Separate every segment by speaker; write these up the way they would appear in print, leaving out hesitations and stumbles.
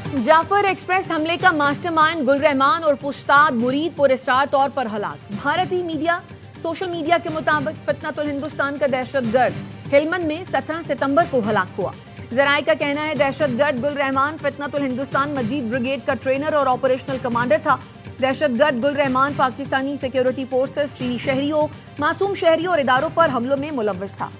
Speaker 1: Jafar express हमले का mastermind गुल रहमान और उस्ताद मुरीद पुरस्कार तौर पर हलाक। भारतीय मीडिया सोशल मीडिया के मुताबिक फितनतुल हिंदुस्तान का दहशतगर्द हेलमंद में 17 सितंबर को हलाक हुआ। जराये का कहना है दहशतगर्द गुल रहमान फितनतुल हिंदुस्तान मजीद ब्रिगेड का ट्रेनर और ऑपरेशनल कमांडर था। दहशतगर्द गुल रहमान पाकिस्तानी सिक्योरिटी फोर्सेस, चीनी शहरियों, मासूम शहरियों और इदारों पर हमलों में मुलव्वस था।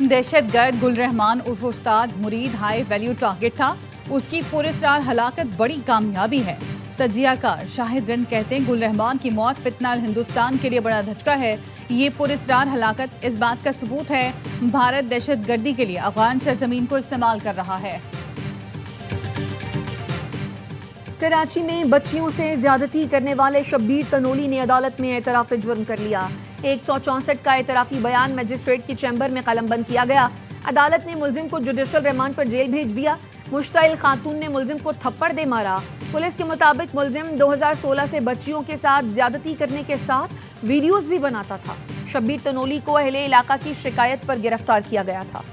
Speaker 2: दहशतगर्द गुल रहमान उर्फ उस्ताद मुरीद हाई वैल्यू टारगेट था। उसकी पुरस्कार हलाकत बड़ी कामयाबी है। तजियाकार शाहिद रंद कहते हैं गुल रहमान की मौत फितनतुल हिंदुस्तान के लिए बड़ा धचका है। ये पुरस्कार हलाकत इस बात का सबूत है भारत दहशतगर्दी के लिए अफगान सरजमीन को इस्तेमाल कर रहा है।
Speaker 1: कराची में बच्चियों से ज्यादती करने वाले शब्बीर तनोली ने अदालत में एतराफ जुर्म कर लिया। 164 का एतराफी बयान मजिस्ट्रेट की चैम्बर में कलमबंद किया गया। अदालत ने मुलजिम को जुडिशल रिमांड पर जेल भेज दिया। मुश्ताइल खातून ने मुलजिम को थप्पड़ दे मारा। पुलिस के मुताबिक मुलजिम 2016 से बच्चियों के साथ ज्यादती करने के साथ वीडियोस भी बनाता था। शब्बीर तनोली को अहले इलाका की शिकायत पर गिरफ्तार किया गया था।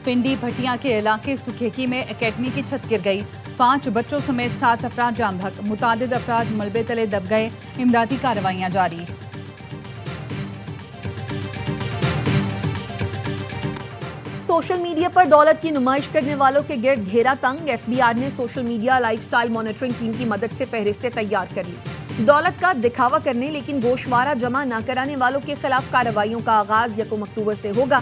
Speaker 2: पिंडी भटिया के इलाके सुखेकी में एकेडमी की छत गिर गई। 5 बच्चों समेत 7 अफराद जाम भग, मुतादिद अफराद मलबे तले दब गए। इमदादी कार्रवाइयां जारी।
Speaker 1: सोशल मीडिया पर दौलत की नुमाइश करने वालों के गिर्द घेरा तंग। एफबीआर ने social media lifestyle monitoring team की मदद से फहरिस्तें तैयार कर ली। दौलत का दिखावा करने लेकिन गोशवारा जमा न कराने वालों के खिलाफ कार्रवाइयों का आगाज 1 अक्टूबर से होगा।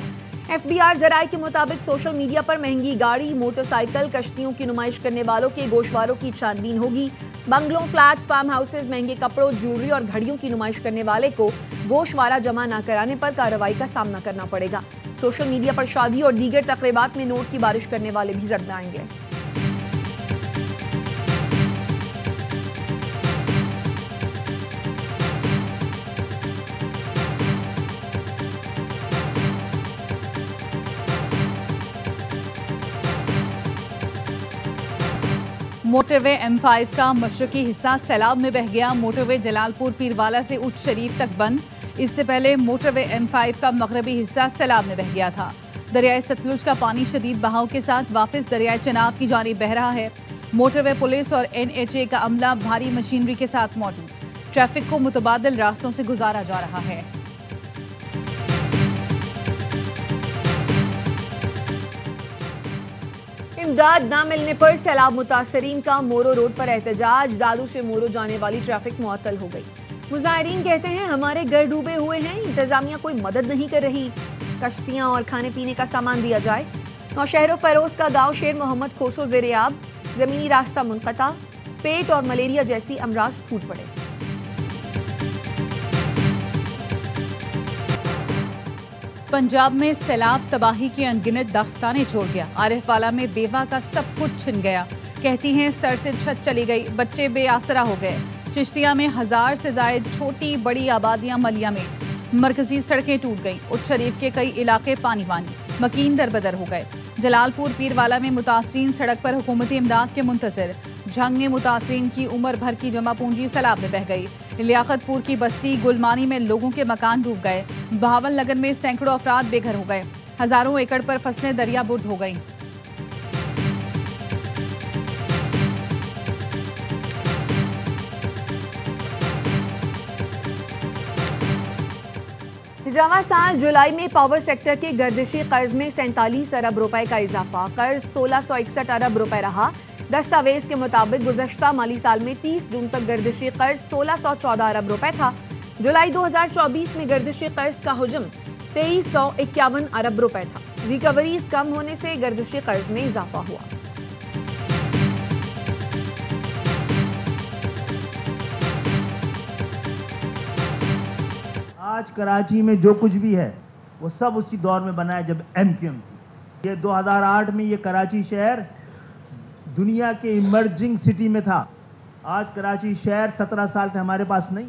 Speaker 1: एफबीआर जराये के मुताबिक सोशल मीडिया पर महंगी गाड़ी, मोटरसाइकिल, कश्तियों की नुमाइश करने वालों के गोशवारों की छानबीन होगी। बंगलों, फ्लैट्स, फार्म हाउसेज, महंगे कपड़ों, ज्वेलरी और घड़ियों की नुमाइश करने वाले को गोशवारा जमा न कराने पर कार्रवाई का सामना करना पड़ेगा। सोशल मीडिया पर शादी और दीगर तकरीबात में नोट की बारिश करने वाले भी जद में आएंगे।
Speaker 2: मोटरवे M5 का मशरकी हिस्सा सैलाब में बह गया। मोटरवे जलालपुर पीरवाला से उच्च शरीफ तक बंद। इससे पहले मोटरवे M5 का मगरबी हिस्सा सैलाब में बह गया था। दरियाए सतलुज का पानी शदीद बहाव के साथ वापस दरियाए चनाब की जानिब बह रहा है। मोटरवे पुलिस और NHA का अमला भारी मशीनरी के साथ मौजूद। ट्रैफिक को मुतबादिल रास्तों से गुजारा जा रहा है।
Speaker 1: इमदाद न मिलने पर सैलाब मुतासरीन का मोरो रोड पर एहतजाज। दादू से मोरो जाने वाली ट्रैफिक मुअत्तल हो गई। मुजाहिरीन कहते हैं हमारे घर डूबे हुए हैं, इंतजामिया कोई मदद नहीं कर रही। कश्तियां और खाने पीने का सामान दिया जाए। नौशहर फरोज का गांव शेर मोहम्मद खोसो ज़ेरे-आब, जमीनी रास्ता मुनक़ता, पेट और मलेरिया जैसी अमराज फूट पड़े।
Speaker 2: पंजाब में सैलाब तबाही की अनगिनत दास्तानें छोड़ गया। आरिफवाला में बेवा का सब कुछ छिन गया। कहती हैं सर से छत चली गई, बच्चे बेआसरा हो गए। चिश्तिया में 1000 से जायद छोटी बड़ी आबादियां मलिया में। मरकजी सड़कें टूट गईं। उच्च शरीफ के कई इलाके पानी वानी, मकीन दरबदर हो गए। जलालपुर पीरवाला में मुतासरीन सड़क पर हुकूमती इमदाद के मुंतज़िर। झंग में मुतासरीन की उम्र भर की जमा पूंजी सैलाब में बह गई। लियाकतपुर की बस्ती गुलमानी में लोगों के मकान डूब गए। बहावल नगर में सैकड़ों अफराद बेघर हो गए। हजारों एकड़ पर फसलें दरियाबुर्द हो गईं।
Speaker 1: रवां साल जुलाई में पावर सेक्टर के गर्दिशी कर्ज में 47 अरब रुपए का इजाफा। कर्ज 1661 अरब रुपए रहा। दस्तावेज के मुताबिक गुज़श्ता माली साल में 30 जून तक गर्दिशी कर्ज 1614 अरब रुपए था। जुलाई 2024 में गर्दिशी कर्ज का हुजम 2351 अरब रुपए था। रिकवरीज कम होने से गर्दिशी कर्ज में इजाफा हुआ।
Speaker 3: आज कराची में जो कुछ भी है वो सब उसी दौर में बना है जब MQM थी। ये 2008 में ये कराची शहर दुनिया के इमर्जिंग सिटी में था। आज कराची शहर 17 साल से हमारे पास नहीं।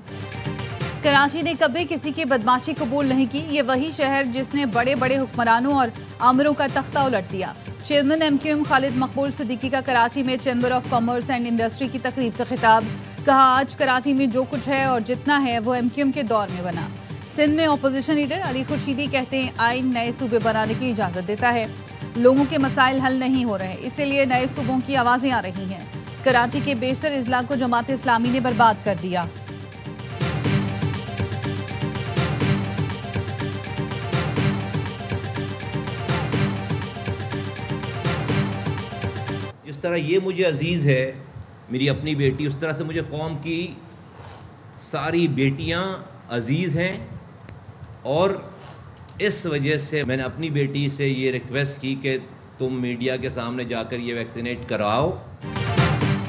Speaker 2: कराची ने कभी किसी की बदमाशी कबूल नहीं की। ये वही शहर जिसने बड़े बड़े हुक्मरानों और आमरों का तख्ता उलट दिया। चेयरमैन एमक्यूएम खालिद मकबूल सिद्दीकी का कराची में chamber of commerce and industry की तकरीब से खिताब। कहा, आज कराची में जो कुछ है और जितना है वो एमक्यूएम के दौर में बना। सिंध में अपोजिशन लीडर अली खुर्शीदी कहते हैं, आइन नए सूबे बनाने की इजाजत देता है। लोगों के मसाइल हल नहीं हो रहे, इसीलिए नए सूबों की आवाजें आ रही हैं। कराची के बेशतर इजला को जमात इस्लामी ने बर्बाद कर दिया।
Speaker 4: जिस तरह ये मुझे अजीज़ है, मेरी अपनी बेटी, उस तरह से मुझे कौम की सारी बेटियां अजीज़ हैं। और इस वजह से मैंने अपनी बेटी से ये रिक्वेस्ट की कि तुम मीडिया के सामने जाकर ये वैक्सीनेट कराओ।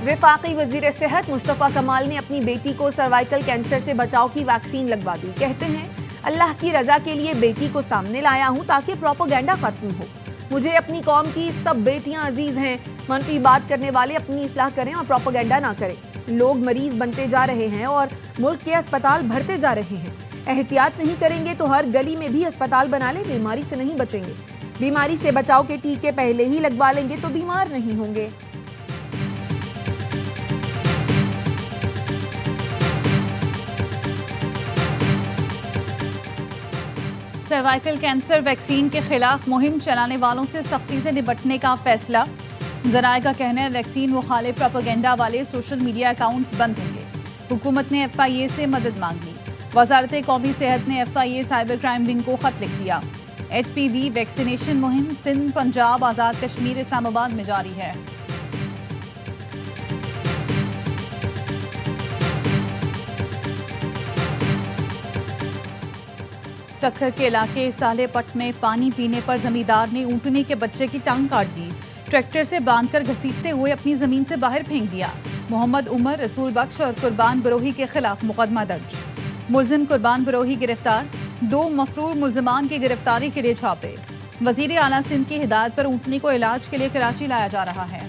Speaker 1: वफाकी वजीर सेहत मुस्तफ़ा कमाल ने अपनी बेटी को सर्वाइकल कैंसर से बचाव की वैक्सीन लगवा दी। कहते हैं, अल्लाह की रजा के लिए बेटी को सामने लाया हूँ ताकि प्रोपेगेंडा खत्म हो। मुझे अपनी कौम की सब बेटियां अजीज हैं। मनफी बात करने वाले अपनी इस्लाह करें और प्रोपेगेंडा ना करें। लोग मरीज बनते जा रहे हैं और मुल्क के अस्पताल भरते जा रहे हैं। एहतियात नहीं करेंगे तो हर गली में भी अस्पताल बना ले, बीमारी से नहीं बचेंगे। बीमारी से बचाव के टीके पहले ही लगवा लेंगे तो बीमार नहीं होंगे।
Speaker 2: सर्वाइकल कैंसर वैक्सीन के खिलाफ मुहिम चलाने वालों से सख्ती से निपटने का फैसला। जराये का कहना है, वैक्सीन मुखालिफ प्रोपेगेंडा वाले सोशल मीडिया अकाउंट्स बंद होंगे। हुकूमत ने FIA से मदद मांगी। वजारत कौमी सेहत ने FIA साइबर क्राइम विंग को खत लिख दिया। HPV वैक्सीनेशन मुहिम सिंध, पंजाब, आज़ाद कश्मीर, इस्लामाबाद में जारी है। सक्खर के इलाके सालेपट में पानी पीने पर जमींदार ने ऊँटनी के बच्चे की टांग काट दी। ट्रैक्टर से बांधकर घसीटते हुए अपनी जमीन से बाहर फेंक दिया। मोहम्मद उमर, रसूल बख्श और कुर्बान बरोही के खिलाफ मुकदमा दर्ज। मुलजिम कुर्बान बरोही गिरफ्तार। 2 मफरूर मुलजमान की गिरफ्तारी के लिए छापे। वजीर आला सिंध की हिदायत पर ऊँटनी को इलाज के लिए कराची लाया जा रहा है।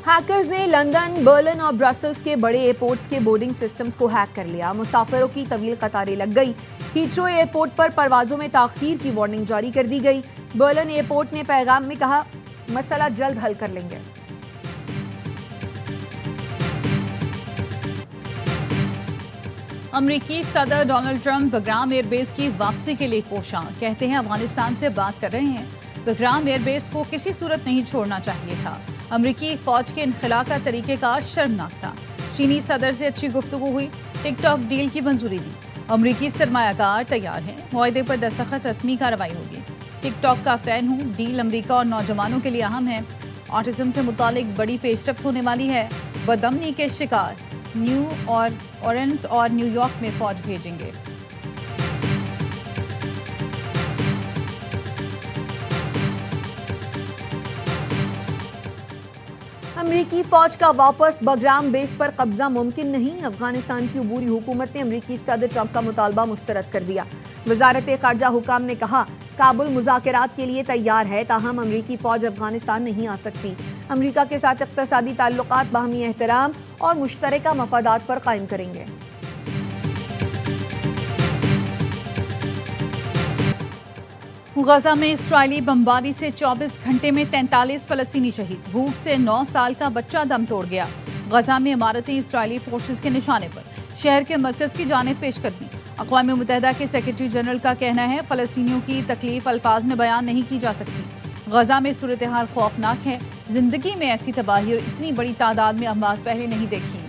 Speaker 1: हैकर्स ने लंदन, बर्लिन और ब्रसल्स के बड़े एयरपोर्ट्स के बोर्डिंग सिस्टम्स को हैक कर लिया। मुसाफिरों की तवील कतारें लग गई। हीथ्रो एयरपोर्ट पर परवाजों में ताखीर की वार्निंग जारी कर दी गई। बर्लिन एयरपोर्ट ने पैगाम में कहा, मसला जल्द हल कर लेंगे।
Speaker 2: अमरीकी सदर डोनाल्ड ट्रंप बग्राम एयरबेस की वापसी के लिए कोशां। कहते हैं, अफगानिस्तान से बात कर रहे हैं। बग्राम एयरबेस को किसी सूरत नहीं छोड़ना चाहिए था। अमरीकी फौज के इनखला का तरीक़ेकार शर्मनाक था। चीनी सदर से अच्छी गुफ्तगू हुई। टिकटॉक डील की मंजूरी दी। अमरीकी सरमायाकार तैयार हैं। मुआहदे पर दस्तखत, रस्मी कार्रवाई होगी। टिकटॉक का फैन हूँ। डील अमरीका और नौजवानों के लिए अहम है। ऑटिज्म से मुतालिक बड़ी पेशरफ्त होने वाली है। बदअमनी के शिकार न्यू और ऑरेंज और न्यूयॉर्क में फौज भेजेंगे।
Speaker 1: अमरीकी फौज का वापस बग्राम बेस पर कब्जा मुमकिन नहीं। अफगानिस्तान की अबूरी हुकूमत ने अमरीकी सदर ट्रंप का मुतालबा मुस्तरद कर दिया। वजारत खारजा हुकाम ने कहा, काबुल मुज़ाकरात के लिए तैयार है, ताहम अमरीकी फौज अफगानिस्तान नहीं आ सकती। अमरीका के साथ इक़्तिसादी ताल्लुकात, बाहमी एहतराम और मुश्तरका मफादात पर कायम करेंगे।
Speaker 2: गजा में इस्राइली बमबारी से 24 घंटे में 43 फलस्तीनी शहीद। भूख से 9 साल का बच्चा दम तोड़ गया। गजा में इमारतें इस्राइली फोर्सेस के निशाने पर। शहर के मरकज की जानिब पेशकदमी। अक़वाम मुत्तहिदा के सेक्रेटरी जनरल का कहना है, फलस्तीनियों की तकलीफ अल्फाज में बयान नहीं की जा सकती। गजा में सूरत हाल खौफनाक है। जिंदगी में ऐसी तबाही और इतनी बड़ी तादाद में अमवात पहले नहीं देखी।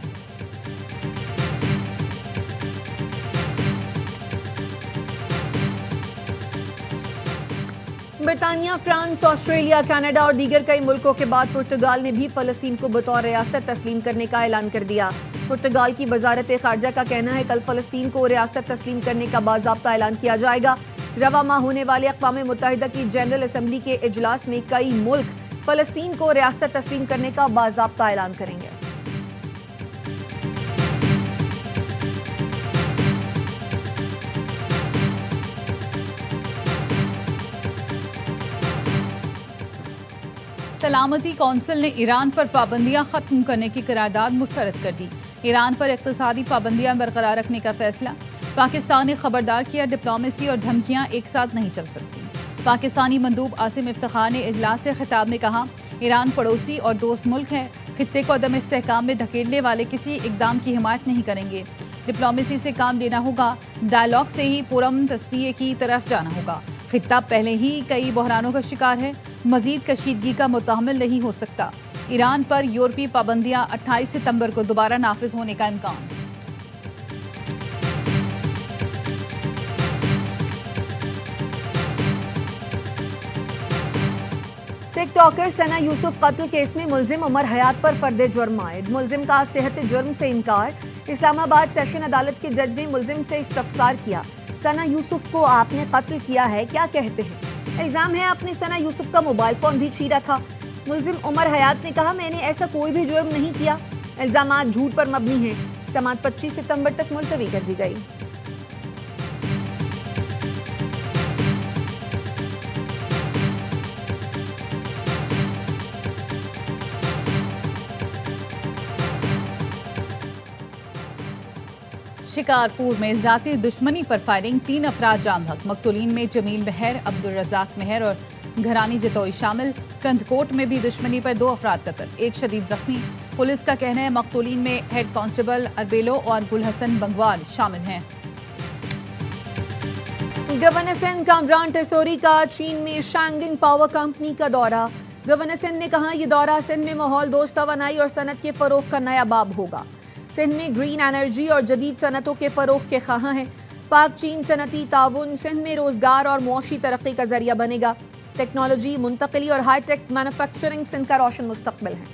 Speaker 1: बरतानिया, फ्रांस, ऑस्ट्रेलिया, कनाडा और दीगर कई मुल्कों के बाद पुर्तगाल ने भी फ़लस्तीन को बतौर रियासत तस्लीम करने का ऐलान कर दिया। पुर्तगाल की वजारत खारजा का कहना है, कल फ़लस्तीन को रियासत तस्लीम करने का बाज़ाब्ता ऐलान किया जाएगा। रवा माह होने वाले अक़वाम मुत्तहिदा की जनरल असम्बली के इजलास में कई मुल्क फ़लस्तीन को रियासत तस्लीम करने का बाज़ाब्ता ऐलान करेंगे।
Speaker 2: सलामती कौंसिल ने ईरान पर पाबंदियां खत्म करने की करारदाद मुस्तरद कर दी। ईरान पर इक़्तिसादी पाबंदियां बरकरार रखने का फैसला। पाकिस्तान ने खबरदार किया, डिप्लोमेसी और धमकियां एक साथ नहीं चल सकती। पाकिस्तानी मंदूब आसिम इफ्तिखार ने इजलास से खिताब में कहा, ईरान पड़ोसी और दोस्त मुल्क है, खित्ते को अदम इस्तेहकाम में धकेलने वाले किसी इकदाम की हिमायत नहीं करेंगे। डिप्लोमेसी से काम लेना होगा, डायलॉग से ही पुरअमन तस्वीर की तरफ जाना होगा। खित्ता पहले ही कई बहरानों का शिकार है, मजीद कशीदगी का मुतहम्मिल नहीं हो सकता। ईरान पर यूरोपीय पाबंदियां 28 सितंबर को दोबारा नाफिज होने का इम्कान।
Speaker 1: टिकटॉकर सना यूसुफ कत्ल केस में मुलजिम उमर हयात पर फर्द जुर्म आयद। मुलजिम का सेहत जुर्म से इनकार। इस्लामाबाद सेशन अदालत के जज ने मुलजिम से इस्तफसार किया, सना यूसुफ को आपने कत्ल किया है, क्या कहते हैं? इल्जाम है आपने सना यूसुफ का मोबाइल फोन भी छीना था। मुलजिम उमर हयात ने कहा, मैंने ऐसा कोई भी जुर्म नहीं किया। इल्जामात झूठ पर मबनी हैं। समाअत 25 सितंबर तक मुलतवी कर दी गई।
Speaker 2: शिकारपुर में जाती दुश्मनी पर फायरिंग, 3 अफराद जाम हक। मकतूलीन में जमील महर, अब्दुल रज़ाक महर और घरानी जतोई शामिल। कंदकोट में भी दुश्मनी पर 2 अफराद कत्ल, 1 शदीद जख्मी। पुलिस का कहना है मकतूलीन में हेड कांस्टेबल अरबेलो और गुलहसन बंगवाल शामिल हैं।
Speaker 1: गवर्नर सिंध कामरान टेसोरी का चीन में शैंगिंग पावर कंपनी का दौरा। गवर्नर सिंध ने कहा, यह दौरा सिंध में माहौल दोस्त तवानाई और सनत के फरोग का नया बाब होगा। सिंध में ग्रीन एनर्जी और जदीद सनतों के फरोग के ख्वाह हैं। पाक चीन सनती ताउन सिंध में रोजगार और मुआशी तरक्की का जरिया बनेगा। टेक्नोलॉजी, मुंतकली और हाईटेक मैन्युफैक्चरिंग सिंध का रोशन मुस्तकबिल है।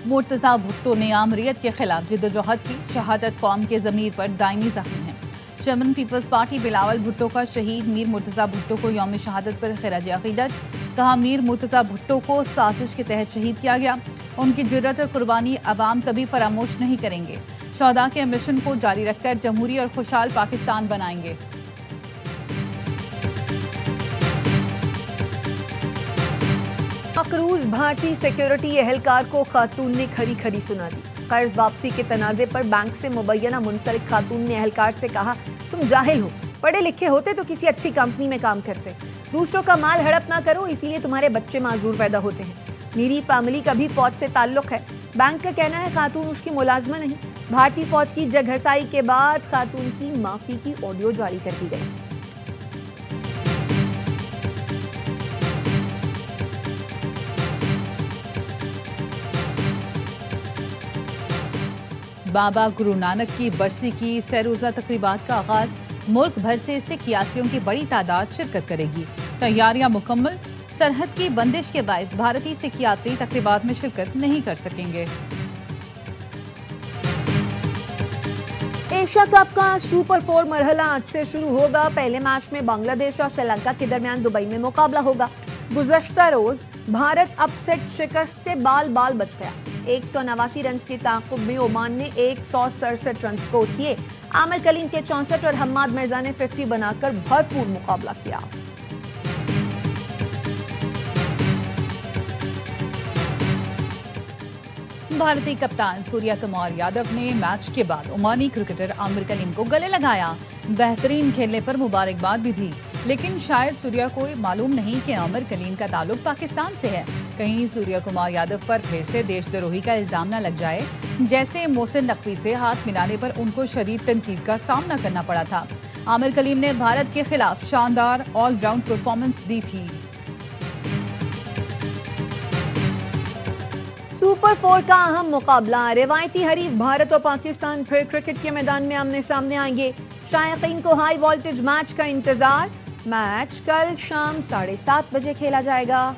Speaker 2: मुर्तज़ा भुट्टो ने आमरीत के खिलाफ जिद्दोजहद की, शहादत कौम के ज़मीर पर दायमी ज़ख्म है। चमन पीपल्स पार्टी बिलावल भुट्टो का शहीद मीर मुर्तज़ा भुट्टो को यौम शहादत पर खिराज अक़ीदत। कहा, मीर मुर्तज़ा भुट्टो को साजिश के तहत शहीद किया गया। उनकी जुर्रत और कुर्बानी अवाम कभी फरामोश नहीं करेंगे। शहदा के मिशन को जारी रखकर जमहूरी और खुशहाल पाकिस्तान बनाएंगे।
Speaker 1: मकरूज भारतीय सिक्योरिटी एहलकार को खातून ने खरी खरी सुना दी। कर्ज वापसी के तनाजे पर बैंक से मुबैना मुंसलिक खातून ने एहलकार से कहा, तुम जाहिल हो, पढ़े लिखे होते तो किसी अच्छी कंपनी में काम करते। दूसरों का माल हड़प ना करो, इसीलिए तुम्हारे बच्चे माजूर पैदा होते हैं। मेरी फैमिली का भी फौज से ताल्लुक है। बैंक का कहना है खातून उसकी मुलाजमा नहीं। भारतीय फौज की जगहसाई के बाद खातून की माफी की ऑडियो जारी कर दी गई।
Speaker 2: बाबा गुरु नानक की बरसी की सैरोज़ा तकरीबात का आगाज। मुल्क भर से सिख यात्रियों की बड़ी तादाद शिरकत करेगी। तैयारियां मुकम्मल। सरहद की बंदिश के बायस भारतीय सिख यात्री तकरीबात में शिरकत नहीं कर सकेंगे।
Speaker 1: एशिया कप का सुपर 4 मरहला आज से शुरू होगा। पहले मैच में बांग्लादेश और श्रीलंका के दरमियान दुबई में मुकाबला होगा। गुज़श्ता रोज भारत अपसेट शिकस्त से बाल बाल बच गया। 189 रन के ताक़ुब में ओमान ने 167 रन स्कोर किए। आमिर कलीम के 64 और हम्माद मिर्जा ने 50 बनाकर भरपूर मुकाबला किया।
Speaker 2: भारतीय कप्तान सूर्या कुमार यादव ने मैच के बाद ओमानी क्रिकेटर आमिर कलीम को गले लगाया। बेहतरीन खेलने पर मुबारकबाद भी दी, लेकिन शायद सूर्या को मालूम नहीं कि आमिर कलीम का ताल्लुक पाकिस्तान से है। कहीं सूर्या कुमार यादव पर फिर से देशद्रोही का इल्जाम न लग जाए, जैसे मोहसिन नकवी से हाथ मिलाने पर उनको शदीद तनकीद का सामना करना पड़ा था। आमिर कलीम ने भारत के खिलाफ शानदार ऑलराउंड परफॉर्मेंस दी थी।
Speaker 1: सुपर 4 का अहम मुकाबला। रिवायती हरीफ भारत और पाकिस्तान फिर क्रिकेट के मैदान में आमने सामने आएंगे। शायकीन को हाई वोल्टेज मैच का इंतजार। मैच कल शाम 7:30 बजे खेला जाएगा।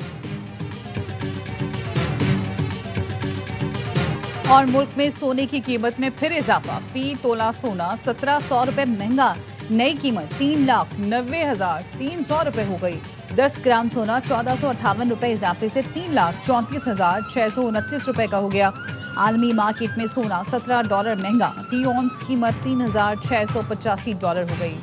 Speaker 2: और मुल्क में सोने की कीमत में फिर इजाफा। फी तोला सोना 1700 रुपए महंगा। नई कीमत 3,90,300 रुपए हो गई। 10 ग्राम सोना 1458 रुपए इजाफे से 3,34,629 रुपए का हो गया। आलमी मार्केट में सोना $17 महंगा, फी ऑन्स कीमत $3,685 हो गई।